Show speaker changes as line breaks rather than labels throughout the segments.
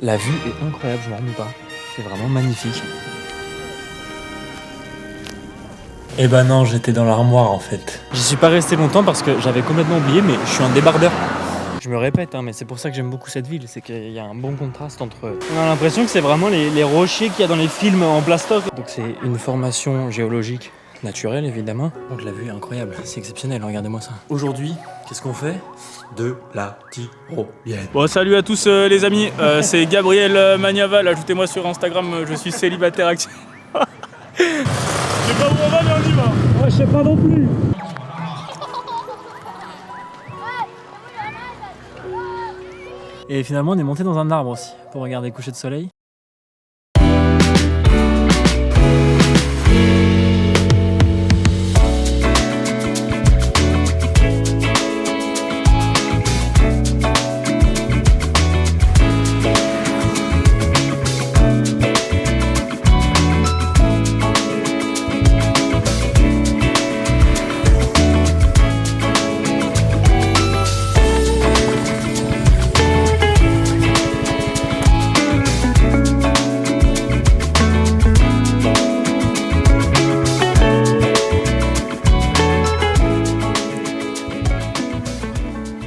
La vue est incroyable, je m'en remets pas. C'est vraiment magnifique.
Eh ben non, j'étais dans l'armoire en fait.
J'y suis pas resté longtemps parce que j'avais complètement oublié, mais je suis un débardeur. Je me répète, mais c'est pour ça que j'aime beaucoup cette ville, c'est qu'il y a un bon contraste entre... On a l'impression que c'est vraiment les rochers qu'il y a dans les films en plastoc. Donc c'est une formation géologique naturelle évidemment. Donc la vue est incroyable, c'est exceptionnel, regardez-moi ça.
Aujourd'hui, qu'est-ce qu'on fait? De la tyrolienne.
Bon, salut à tous les amis, c'est Gabriel Magnaval, ajoutez-moi sur Instagram, je suis célibataire actif. Je sais pas où on va, mais on y va.
Ouais, je sais pas non plus. Et finalement on est monté dans un arbre aussi pour regarder le coucher de soleil.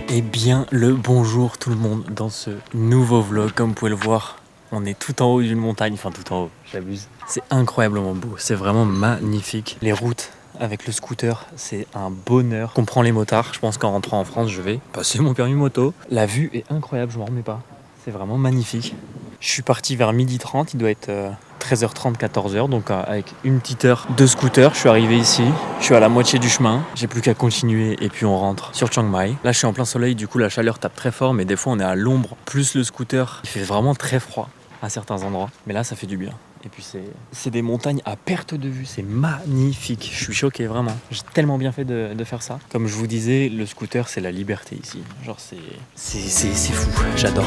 Et bien le bonjour tout le monde dans ce nouveau vlog. Comme vous pouvez le voir, on est tout en haut d'une montagne, enfin tout en haut, j'abuse. C'est incroyablement beau, c'est vraiment magnifique. Les routes avec le scooter, c'est un bonheur. Je comprends les motards, je pense qu'en rentrant en France, je vais passer mon permis moto. La vue est incroyable, je m'en remets pas. C'est vraiment magnifique. Je suis parti vers 12h30, il doit être 13h30, 14h, donc avec une petite heure de scooter, je suis arrivé ici, je suis à la moitié du chemin, j'ai plus qu'à continuer et puis on rentre sur Chiang Mai. Là je suis en plein soleil, du coup la chaleur tape très fort, mais des fois on est à l'ombre, plus le scooter, il fait vraiment très froid à certains endroits, mais là ça fait du bien. Et puis c'est des montagnes à perte de vue, c'est magnifique, je suis choqué vraiment, j'ai tellement bien fait de faire ça. Comme je vous disais, le scooter c'est la liberté ici, genre c'est fou, j'adore.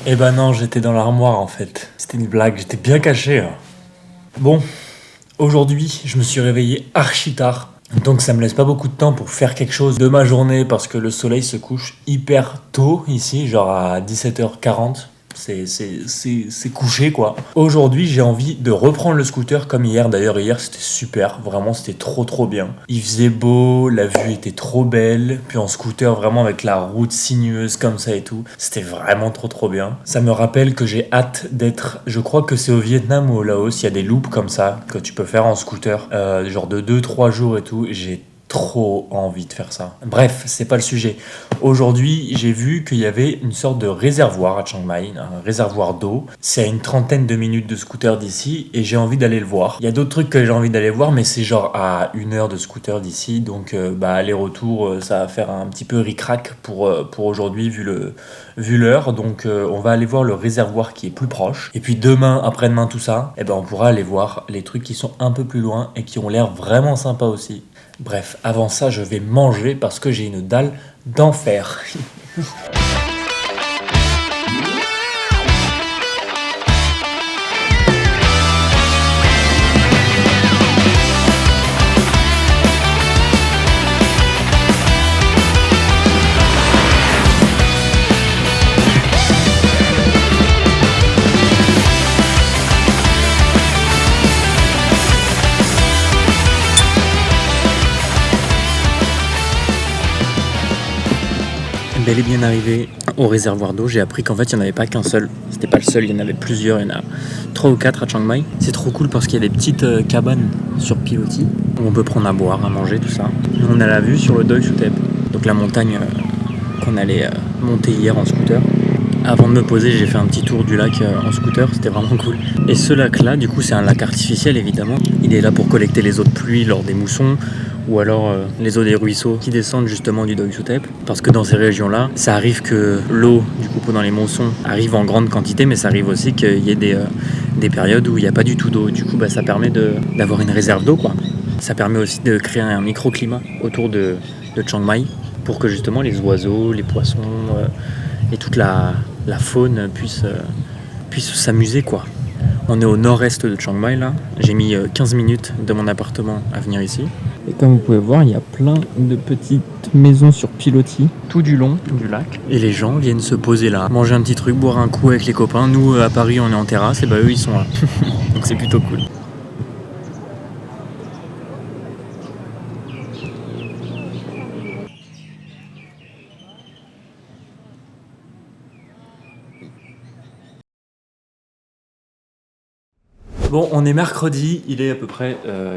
Eh ben non, j'étais dans l'armoire en fait. C'était une blague, j'étais bien caché. Hein. Bon, aujourd'hui, je me suis réveillé archi tard. Donc ça me laisse pas beaucoup de temps pour faire quelque chose de ma journée parce que le soleil se couche hyper tôt ici, genre à 17h40. C'est couché quoi. Aujourd'hui j'ai envie de reprendre le scooter comme hier. D'ailleurs hier c'était super, vraiment c'était trop bien. Il faisait beau, la vue était trop belle. Puis en scooter vraiment avec la route sinueuse comme ça et tout. C'était vraiment trop bien. Ça me rappelle que j'ai hâte d'être, je crois que c'est au Vietnam ou au Laos, il y a des loops comme ça que tu peux faire en scooter. Genre de 2-3 jours et tout. J'ai trop envie de faire ça. Bref, c'est pas le sujet. Aujourd'hui, j'ai vu qu'il y avait une sorte de réservoir à Chiang Mai, un réservoir d'eau. C'est à une trentaine de minutes de scooter d'ici et j'ai envie d'aller le voir. Il y a d'autres trucs que j'ai envie d'aller voir, mais c'est genre à 1 heure de scooter d'ici. Donc, aller-retour, ça va faire un petit peu ric-rac pour aujourd'hui vu l'heure. Donc, on va aller voir le réservoir qui est plus proche. Et puis demain, après-demain, tout ça, on pourra aller voir les trucs qui sont un peu plus loin et qui ont l'air vraiment sympas aussi. Bref, avant ça, je vais manger parce que j'ai une dalle d'enfer.
bel et bien arrivé au réservoir d'eau. J'ai appris qu'en fait il n'y en avait pas qu'un seul. C'était pas le seul, il y en avait plusieurs. Il y en a 3 ou 4 à Chiang Mai. C'est trop cool parce qu'il y a des petites cabanes sur pilotis où on peut prendre à boire, à manger, tout ça. Et on a la vue sur le Doi Suthep, donc la montagne qu'on allait monter hier en scooter. Avant de me poser, j'ai fait un petit tour du lac en scooter, c'était vraiment cool. Et ce lac-là, du coup, c'est un lac artificiel évidemment. Il est là pour collecter les eaux de pluie lors des moussons ou alors les eaux des ruisseaux qui descendent justement du Doi Suthep. Parce que dans ces régions-là, ça arrive que l'eau, du coup, pendant les moussons, arrive en grande quantité, mais ça arrive aussi qu'il y ait des périodes où il n'y a pas du tout d'eau. Du coup, ça permet d'avoir une réserve d'eau, quoi. Ça permet aussi de créer un microclimat autour de Chiang Mai pour que justement les oiseaux, les poissons et toute la faune puisse s'amuser, quoi. On est au nord-est de Chiang Mai là. J'ai mis 15 minutes de mon appartement à venir ici. Et comme vous pouvez voir, il y a plein de petites maisons sur pilotis tout du long du lac. Et les gens viennent se poser là, manger un petit truc, boire un coup avec les copains. Nous à Paris on est en terrasse et eux ils sont là. Donc c'est plutôt cool. Bon, on est mercredi, il est à peu près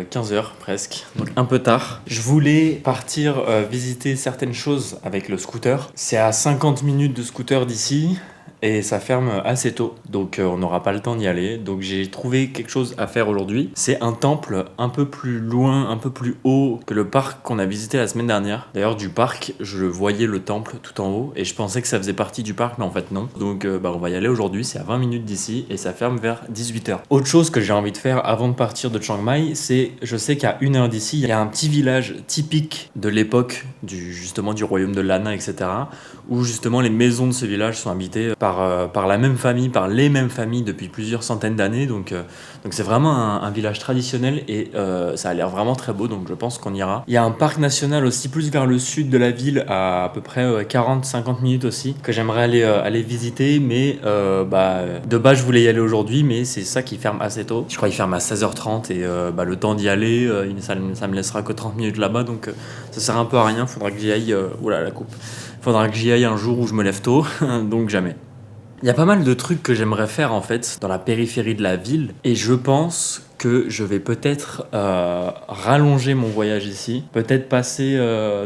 15h presque, donc un peu tard. Je voulais partir visiter certaines choses avec le scooter. C'est à 50 minutes de scooter d'ici et ça ferme assez tôt, donc on n'aura pas le temps d'y aller. Donc j'ai trouvé quelque chose à faire aujourd'hui. C'est un temple un peu plus loin, un peu plus haut que le parc qu'on a visité la semaine dernière. D'ailleurs du parc, je voyais le temple tout en haut et je pensais que ça faisait partie du parc, mais en fait non. Donc on va y aller aujourd'hui, c'est à 20 minutes d'ici et ça ferme vers 18h. Autre chose que j'ai envie de faire avant de partir de Chiang Mai, c'est, je sais qu'à 1 heure d'ici, il y a un petit village typique de l'époque justement du royaume de Lanna, etc. où justement les maisons de ce village sont habitées par la même famille, par les mêmes familles depuis plusieurs centaines d'années. Donc c'est vraiment un village traditionnel et ça a l'air vraiment très beau, donc je pense qu'on ira. Il y a un parc national aussi plus vers le sud de la ville, à peu près 40-50 minutes aussi, que j'aimerais aller visiter, mais de base je voulais y aller aujourd'hui, mais c'est ça qui ferme assez tôt. Je crois qu'il ferme à 16h30 et le temps d'y aller, ça me laissera que 30 minutes là-bas, donc ça sert un peu à rien. Faudra que j'y aille, oula la coupe, faudra que j'y aille un jour où je me lève tôt, donc jamais. Il y a pas mal de trucs que j'aimerais faire en fait dans la périphérie de la ville et je pense que je vais peut-être rallonger mon voyage ici, peut-être passer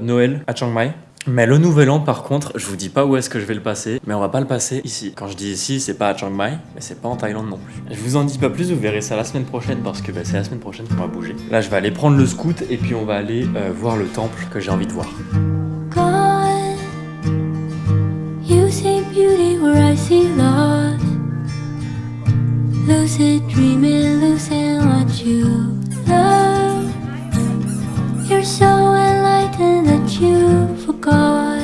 Noël à Chiang Mai. Mais le nouvel an par contre, je vous dis pas où est-ce que je vais le passer, mais on va pas le passer ici. Quand je dis ici, c'est pas à Chiang Mai, mais c'est pas en Thaïlande non plus. Je vous en dis pas plus, vous verrez ça la semaine prochaine parce que c'est la semaine prochaine qu'on va bouger. Là je vais aller prendre le scoot et puis on va aller voir le temple que j'ai envie de voir.
You see beauty where I see loss. Lucid dreaming, losing what you love. You're so enlightened that you forgot.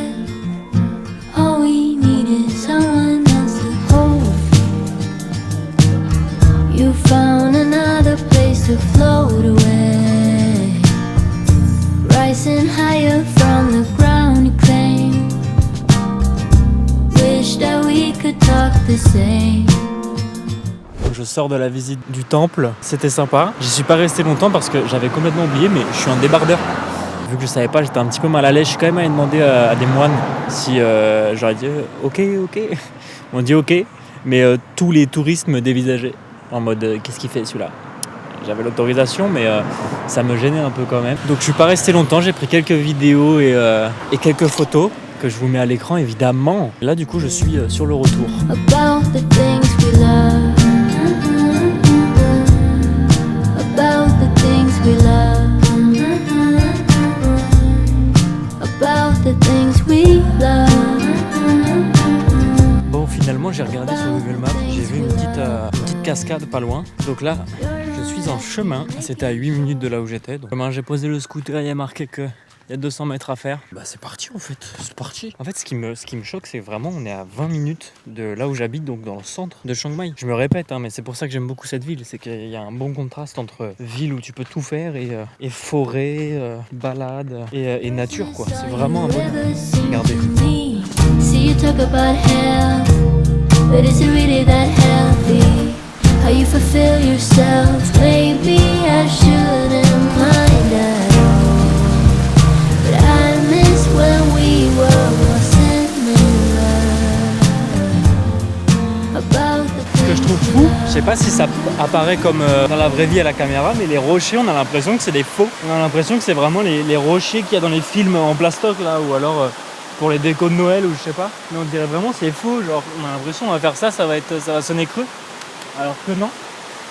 All we need is someone else to hold. You found another place to float away. Rising higher from the ground you claim. That we could talk the same.
Je sors de la visite du temple, c'était sympa. J'y suis pas resté longtemps parce que j'avais complètement oublié, mais je suis un débardeur. Vu que je savais pas, j'étais un petit peu mal à l'aise. Je suis quand même allé demander à des moines si j'aurais dit ok. Ils m'ont dit ok, mais tous les touristes me dévisageaient en mode qu'est-ce qu'il fait celui-là. J'avais l'autorisation, mais ça me gênait un peu quand même. Donc je suis pas resté longtemps, j'ai pris quelques vidéos et quelques photos que je vous mets à l'écran évidemment. Là du coup je suis sur le retour.
About the things we love. About the things we love. About the things we love.
Bon finalement j'ai regardé sur Google Maps, j'ai vu une petite cascade pas loin. Donc là je suis en chemin, c'était à 8 minutes de là où j'étais. Donc j'ai posé le scooter, il y a marqué que il y a 200 mètres à faire. Bah c'est parti en fait, c'est parti. En fait ce qui me choque c'est vraiment on est à 20 minutes de là où j'habite, donc dans le centre de Chiang Mai. Je me répète mais c'est pour ça que j'aime beaucoup cette ville, c'est qu'il y a un bon contraste entre ville où tu peux tout faire et forêt, balade et nature quoi. C'est vraiment un bon. Regardez.
See you talk about hell, but is it really that healthy? How you fulfill yourself? Maybe I shouldn't mind at all. But I miss when we were lost in
sais pas si ça apparaît comme dans la vraie vie à la caméra, mais les rochers, on a l'impression que c'est des faux. On a l'impression que c'est vraiment les rochers qu'il y a dans les films en plastoc là, ou alors pour les décos de Noël ou je sais pas. Mais on dirait vraiment c'est faux, genre on a l'impression on va faire ça, ça va sonner creux. Alors que non,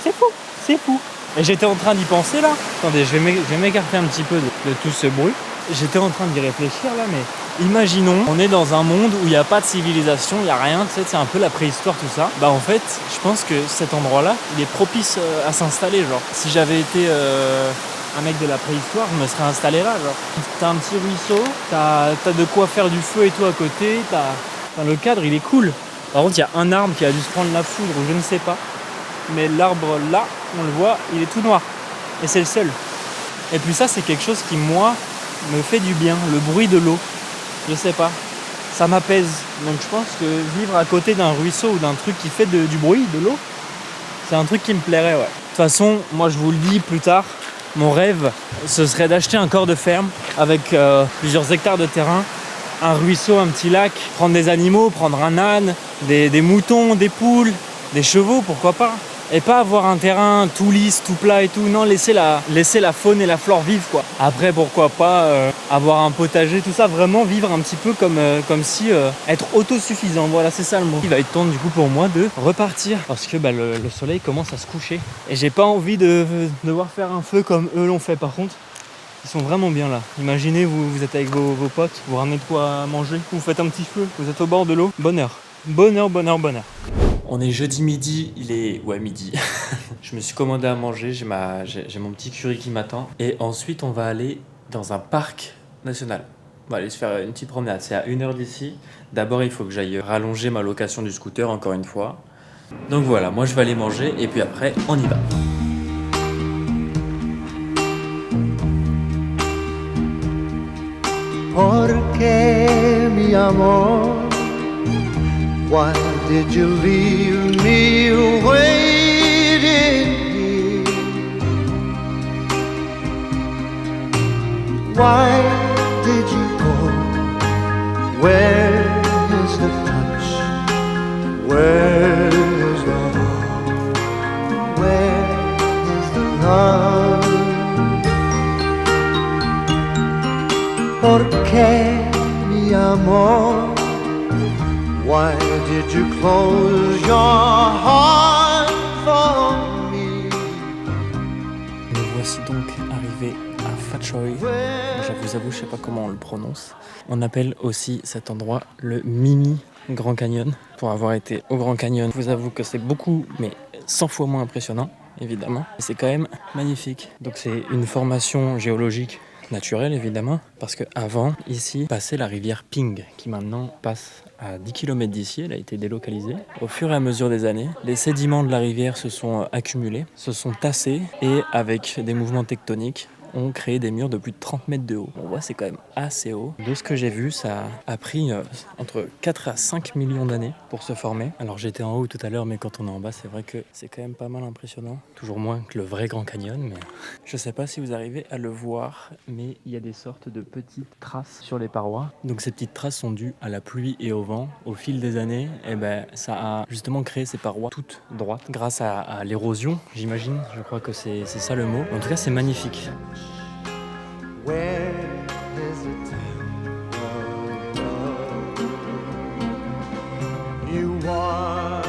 c'est faux, c'est fou. Et j'étais en train d'y penser là. Attendez, je vais m'écarter un petit peu de tout ce bruit. J'étais en train d'y réfléchir là, mais imaginons, on est dans un monde où il n'y a pas de civilisation, il n'y a rien, tu sais, c'est un peu la préhistoire tout ça. Bah en fait, je pense que cet endroit-là, il est propice à s'installer, genre. Si j'avais été un mec de la préhistoire, je me serais installé là, genre. T'as un petit ruisseau, t'as de quoi faire du feu et tout à côté, enfin, le cadre il est cool. Par contre, il y a un arbre qui a dû se prendre la foudre ou je ne sais pas. Mais l'arbre là, on le voit, il est tout noir. Et c'est le seul. Et puis ça, c'est quelque chose qui, moi, me fait du bien. Le bruit de l'eau. Je sais pas. Ça m'apaise. Donc je pense que vivre à côté d'un ruisseau ou d'un truc qui fait du bruit, de l'eau, c'est un truc qui me plairait, ouais. De toute façon, moi je vous le dis plus tard, mon rêve, ce serait d'acheter un corps de ferme avec plusieurs hectares de terrain, un ruisseau, un petit lac, prendre des animaux, prendre un âne, des moutons, des poules, des chevaux, pourquoi pas. Et pas avoir un terrain tout lisse, tout plat et tout. Non, laisser la faune et la flore vivre, quoi. Après, pourquoi pas avoir un potager, tout ça. Vraiment vivre un petit peu comme si être autosuffisant. Voilà, c'est ça le mot. Il va être temps du coup pour moi de repartir. Parce que le soleil commence à se coucher. Et j'ai pas envie de devoir faire un feu comme eux l'ont fait. Par contre, ils sont vraiment bien là. Imaginez, vous êtes avec vos potes, vous ramenez de quoi manger, vous faites un petit feu, vous êtes au bord de l'eau. Bonheur. Bonheur, bonheur, bonheur. On est jeudi midi, il est... Ouais, midi. Je me suis commandé à manger, j'ai mon petit curry qui m'attend. Et ensuite, on va aller dans un parc national. On va aller se faire une petite promenade, c'est à 1h d'ici. D'abord, il faut que j'aille rallonger ma location du scooter, encore une fois. Donc voilà, moi je vais aller manger et puis après, on y va.
Porque mi amor, why did you leave me waiting here? Why did you go? Where is the touch? Where is the heart? Where is the love? Porque mi amor, why did you close your heart for me?
Nous voici donc arrivés à Pha Choi. Je vous avoue, je sais pas comment on le prononce. On appelle aussi cet endroit le Mini Grand Canyon. Pour avoir été au Grand Canyon, je vous avoue que c'est beaucoup, mais 100 fois moins impressionnant, évidemment. Et c'est quand même magnifique. Donc c'est une formation géologique naturelle, évidemment, parce qu'avant, ici, passait la rivière Ping, qui maintenant passe à 10 km d'ici. Elle a été délocalisée. Au fur et à mesure des années, les sédiments de la rivière se sont accumulés, se sont tassés, et avec des mouvements tectoniques, ont créé des murs de plus de 30 mètres de haut. On voit, c'est quand même assez haut. De ce que j'ai vu, ça a pris entre 4 à 5 millions d'années pour se former. Alors j'étais en haut tout à l'heure, mais quand on est en bas, c'est vrai que c'est quand même pas mal impressionnant. Toujours moins que le vrai Grand Canyon, mais je sais pas si vous arrivez à le voir, mais il y a des sortes de petites traces sur les parois. Donc ces petites traces sont dues à la pluie et au vent. Au fil des années, ça a justement créé ces parois toutes droites grâce à l'érosion, j'imagine. Je crois que c'est ça le mot. En tout cas, c'est magnifique.
Where is the time of love? You are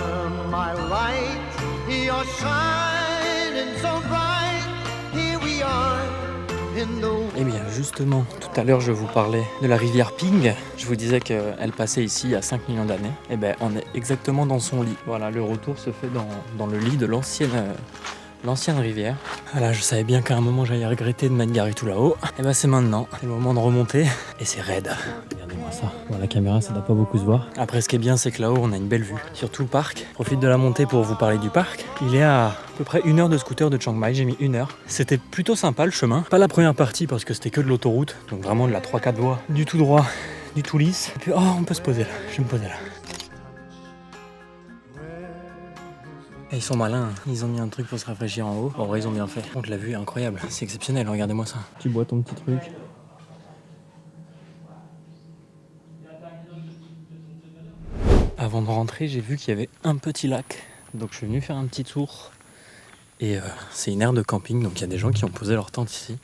my light, you're shining so bright. Here we are in the...
Eh bien justement, tout à l'heure je vous parlais de la rivière Ping. Je vous disais qu'elle passait ici il y a 5 millions d'années. Eh bien on est exactement dans son lit. Voilà, le retour se fait dans le lit de l'ancienne rivière. Voilà, je savais bien qu'à un moment j'allais regretter de m'être garé tout là-haut. Et bah c'est maintenant, c'est le moment de remonter. Et c'est raide. Regardez-moi ça. Bon, la caméra ça doit pas beaucoup se voir. Après ce qui est bien c'est que là-haut on a une belle vue sur tout le parc. Je profite de la montée pour vous parler du parc. Il est à peu près 1 heure de scooter de Chiang Mai, j'ai mis 1 heure. C'était plutôt sympa le chemin. Pas la première partie parce que c'était que de l'autoroute. Donc vraiment de la 3-4 voies. Du tout droit, du tout lisse. Et puis on peut se poser là. Je vais me poser là. Et ils sont malins, ils ont mis un truc pour se rafraîchir en haut. En vrai, ils ont bien fait. Contre, la vue est incroyable, c'est exceptionnel, regardez-moi ça. Tu bois ton petit truc. Avant de rentrer, j'ai vu qu'il y avait un petit lac Donc je suis venu faire un petit tour. Et c'est une aire de camping, donc il y a des gens qui ont posé leur tente ici.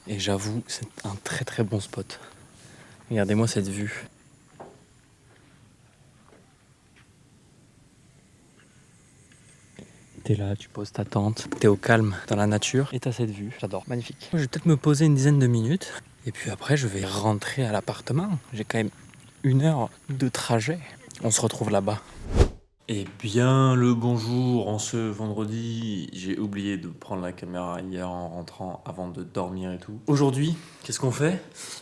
Et j'avoue, c'est un très très bon spot. Regardez-moi cette vue. T'es là, tu poses ta tente, t'es au calme dans la nature et t'as cette vue. J'adore, magnifique. Je vais peut-être me poser une dizaine de minutes et puis après je vais rentrer à l'appartement. J'ai quand même 1 heure de trajet. On se retrouve là-bas. Eh bien le bonjour en ce vendredi. J'ai oublié de prendre la caméra hier en rentrant avant de dormir et tout. Aujourd'hui, qu'est-ce qu'on fait?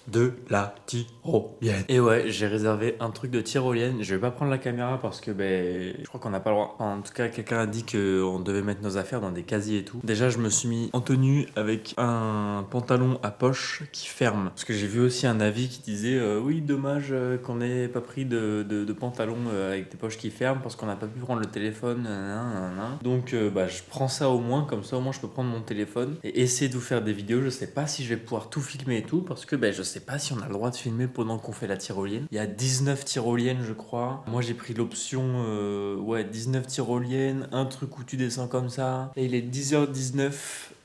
De la tyrolienne. Et ouais, j'ai réservé un truc de tyrolienne. Je vais pas prendre la caméra parce que je crois qu'on n'a pas le droit. En tout cas, quelqu'un a dit qu'on devait mettre nos affaires dans des casiers et tout. Déjà, je me suis mis en tenue avec un pantalon à poche qui ferme. Parce que j'ai vu aussi un avis qui disait oui, dommage qu'on n'ait pas pris de pantalon avec des poches qui ferment parce qu'on n'a pas pu prendre le téléphone. Donc je prends ça au moins, comme ça au moins je peux prendre mon téléphone et essayer de vous faire des vidéos. Je sais pas si je vais pouvoir tout filmer et tout parce que je sais pas si on a le droit de filmer pendant qu'on fait la tyrolienne. Il y a 19 tyroliennes je crois. Moi j'ai pris l'option 19 tyroliennes, un truc où tu descends comme ça. Et il est 10h19.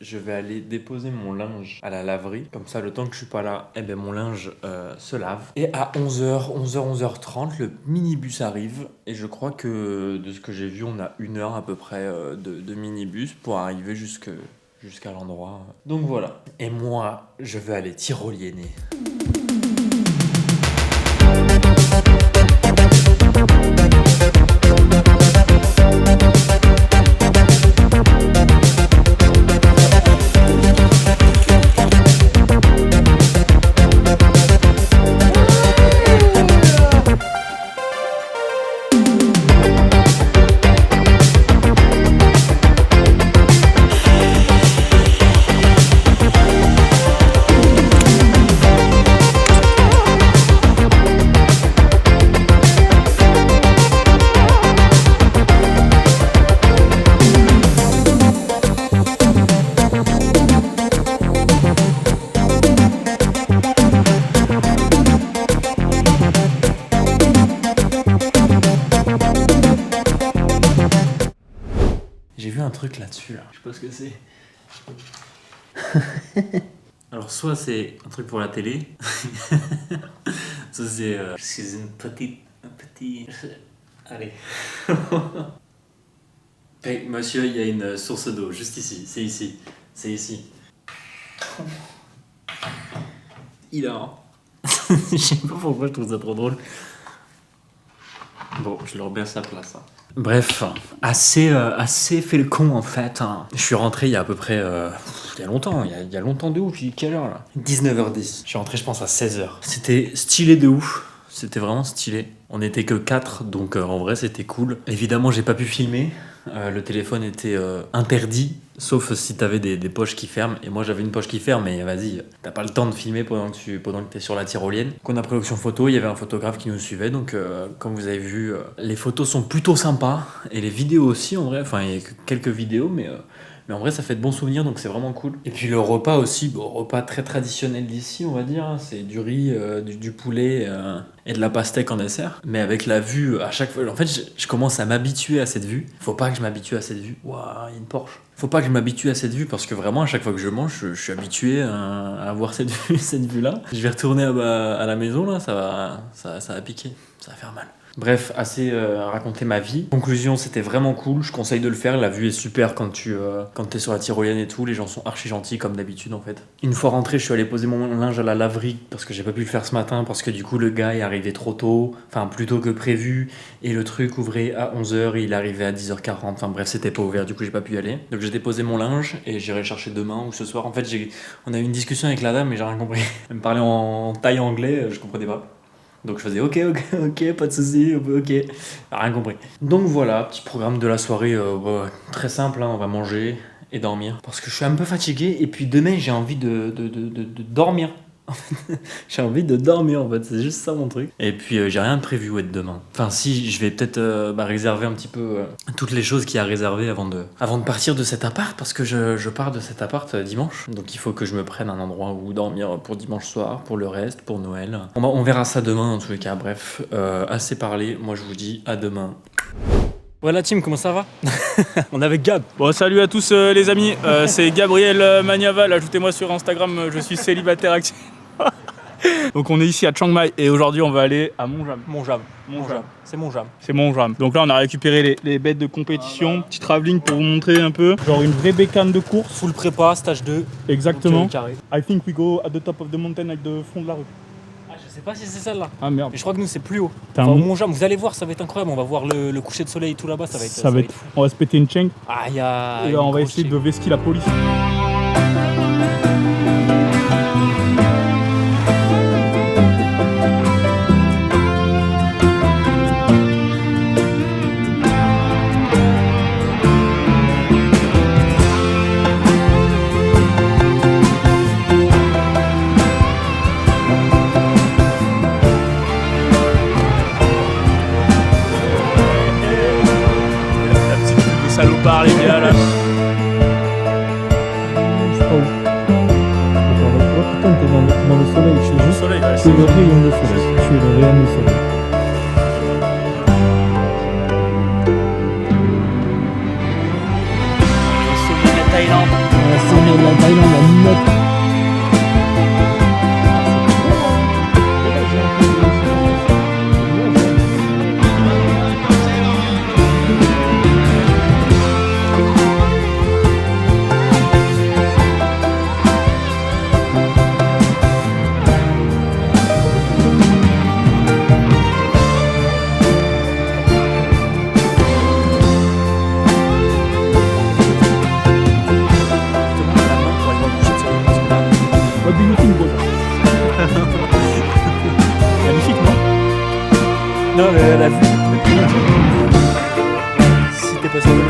Je vais aller déposer mon linge à la laverie. Comme ça, le temps que je suis pas là, mon linge se lave. Et à 11h30, le minibus arrive. Et je crois que, de ce que j'ai vu, on a 1 heure à peu près de minibus pour arriver jusqu'à l'endroit. Donc voilà. Et moi, je vais aller tyrolienner. J'ai vu un truc là-dessus, là. Je sais pas ce que c'est. Alors, soit c'est un truc pour la télé, soit c'est un petit... Allez. Hey, monsieur, il y a une source d'eau, juste ici. C'est ici. Hilarant. Je sais pas pourquoi je trouve ça trop drôle. Bon, je le remets à sa place. Hein. Bref, assez fait le con en fait. Hein. Je suis rentré il y a à peu près... il y a longtemps, il y a longtemps de ouf. Quelle heure là? 19h10. Je suis rentré je pense à 16h. C'était stylé de ouf. C'était vraiment stylé. On n'était que 4, donc en vrai c'était cool. Évidemment j'ai pas pu filmer. Le téléphone était interdit, sauf si t'avais des poches qui ferment. Et moi j'avais une poche qui ferme, mais vas-y, t'as pas le temps de filmer pendant que t'es sur la tyrolienne. Qu'on a pris l'option photo, il y avait un photographe qui nous suivait. Donc comme vous avez vu, les photos sont plutôt sympas. Et les vidéos aussi en vrai, enfin il y a que quelques vidéos, mais en vrai ça fait de bons souvenirs, donc c'est vraiment cool. Et puis le repas aussi, repas très traditionnel d'ici on va dire. Hein. C'est du riz, du poulet et de la pastèque en dessert. Mais avec la vue, à chaque fois, en fait je commence à m'habituer à cette vue. Faut pas que je m'habitue à cette vue. Waouh, il y a une Porsche. Faut pas que je m'habitue à cette vue parce que vraiment à chaque fois que je mange, je suis habitué à avoir cette vue-là. Je vais retourner à la maison là, ça va piquer, ça va faire mal. Bref, assez raconter ma vie. Conclusion, c'était vraiment cool, je conseille de le faire, la vue est super quand t'es sur la tyrolienne et tout, les gens sont archi gentils comme d'habitude en fait. Une fois rentré, je suis allé poser mon linge à la laverie parce que j'ai pas pu le faire ce matin parce que du coup le gars est arrivé trop tôt, enfin plus tôt que prévu, et le truc ouvrait à 11h et il arrivait à 10h40, enfin bref c'était pas ouvert, du coup j'ai pas pu y aller. Donc j'ai déposé mon linge et j'irai le chercher demain ou ce soir. En fait on a eu une discussion avec la dame mais j'ai rien compris. Elle me parlait en thaï anglais, je comprenais pas. Donc je faisais ok, pas de soucis, ok, rien compris. Donc voilà, petit programme de la soirée très simple, hein, on va manger et dormir. Parce que je suis un peu fatigué et puis demain j'ai envie de dormir. J'ai envie de dormir en fait, c'est juste ça mon truc. Et puis j'ai rien de prévu demain. Enfin si, je vais peut-être réserver un petit peu toutes les choses qu'il y a à réserver avant de partir de cet appart. Parce que je pars de cet appart dimanche. Donc il faut que je me prenne un endroit où dormir pour dimanche soir, pour le reste, pour Noël. On verra ça demain en tous les cas, bref. Assez parlé, moi je vous dis à demain. Voilà team, comment ça va? On est avec Gab.
Bon, salut à tous les amis, c'est Gabriel Magnaval, ajoutez-moi sur Instagram, je suis célibataire actif. Donc on est ici à Chiang Mai et aujourd'hui on va aller à Monjam.
Monjam.
Monjam.
C'est Monjam.
C'est Monjam. Donc là on a récupéré les bêtes de compétition, petit travelling pour vous montrer un peu. Genre une vraie bécane de course.
Full prépa, stage 2.
Exactement.
Donc, carré.
I think we go at the top of the mountain avec le fond de la rue.
Ah, je sais pas si c'est celle-là.
Ah merde.
Mais je crois que nous c'est plus haut.
T'as
Enfin,
un
au
mont-
Monjam, vous allez voir, ça va être incroyable. On va voir le coucher de soleil tout là-bas, ça va être fou.
On va se péter une cheng
Ah, il y a.
et là on va essayer de vesquiller la police. La petite truc de salopard les gars là.
Putain, t'es dans le soleil, je suis
Le
juste.
soleil, ouais,
Tu es le rayon de soleil. Tu es le rayon de soleil.
sommet de la Thaïlande.
La sommet de la Thaïlande, la note.
What do you think, brother? Magnifique, non?
Non, mais la vue. Si t'es pas sur le.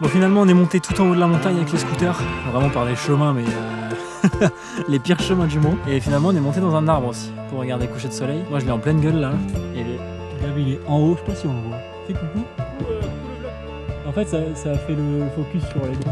Bon, finalement, on est monté tout en haut de la montagne avec les scooters, vraiment par des chemins, mais les pires chemins du monde. Et finalement, on est monté dans un arbre aussi pour regarder le coucher de soleil. Moi, je l'ai en pleine gueule là. Et Gab, il est en haut, je sais pas si on le voit. Fais coucou. En fait, ça a fait le focus sur les deux.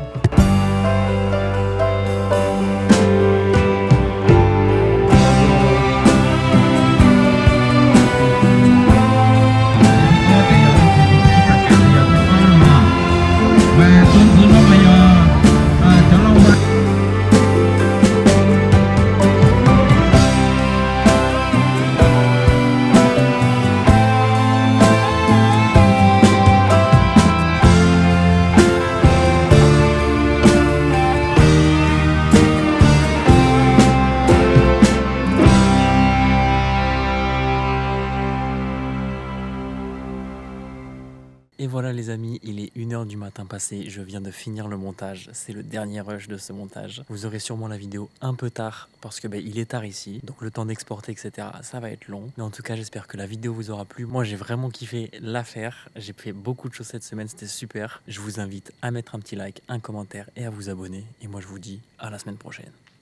Et voilà les amis, il est 1h du matin passé, je viens de finir le montage, c'est le dernier rush de ce montage. Vous aurez sûrement la vidéo un peu tard, parce que il est tard ici, donc le temps d'exporter etc, ça va être long. Mais en tout cas j'espère que la vidéo vous aura plu. Moi j'ai vraiment kiffé l'affaire, j'ai fait beaucoup de choses cette semaine, c'était super. Je vous invite à mettre un petit like, un commentaire et à vous abonner. Et moi je vous dis à la semaine prochaine.